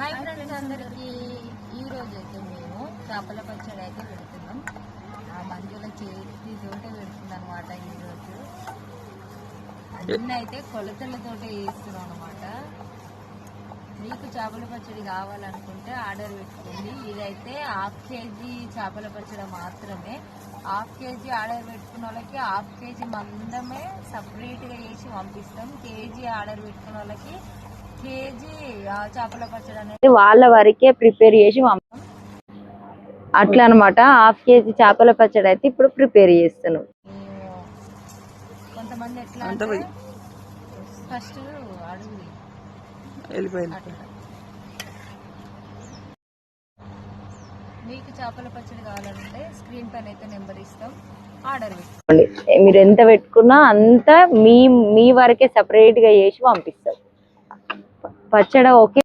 Hi friends అందరికి ఈ రోజు అయితే మేము చేపల పచ్చడి అయితే పెడుతున్నాం. ఆ మంజుల చేతితోటే పెడుతుంది అనమాట. ఈరోజు అన్నీ అయితే కొలతలతోటే వేస్తున్నాం అనమాట. మీకు చేపల పచ్చడి కావాలనుకుంటే ఆర్డర్ పెట్టుకోండి. ఇదైతే ½ కేజీ చేపల పచ్చడి మాత్రమే. ½ కేజీ ఆర్డర్ పెట్టుకున్న వాళ్ళకి ½ కేజీ మందమే సపరేట్గా వేసి పంపిస్తాం. కేజీ ఆర్డర్ పెట్టుకున్న వాళ్ళకి కేజీ చేపల పచ్చడి అనేది వాళ్ళ వరకే ప్రిపేర్ చేసి పంపాం. అట్లా అనమాట. ½ కేజీ చేపల పచ్చడి అయితే ఇప్పుడు ప్రిపేర్ చేస్తున్నాం. కొంతమంది ఎట్లా ఫస్ట్ అడుగు మీకు చేపల పచ్చడి కావాలంటే స్క్రీన్ పైన అయితే నెంబర్ ఇస్తాం, ఆర్డర్ పెట్టుకోండి. మీరు ఎంత పెట్టుకున్నా అంత మీ వరకే సపరేట్ గా చేసి పంపిస్తాం. పచ్చడి ఓకే.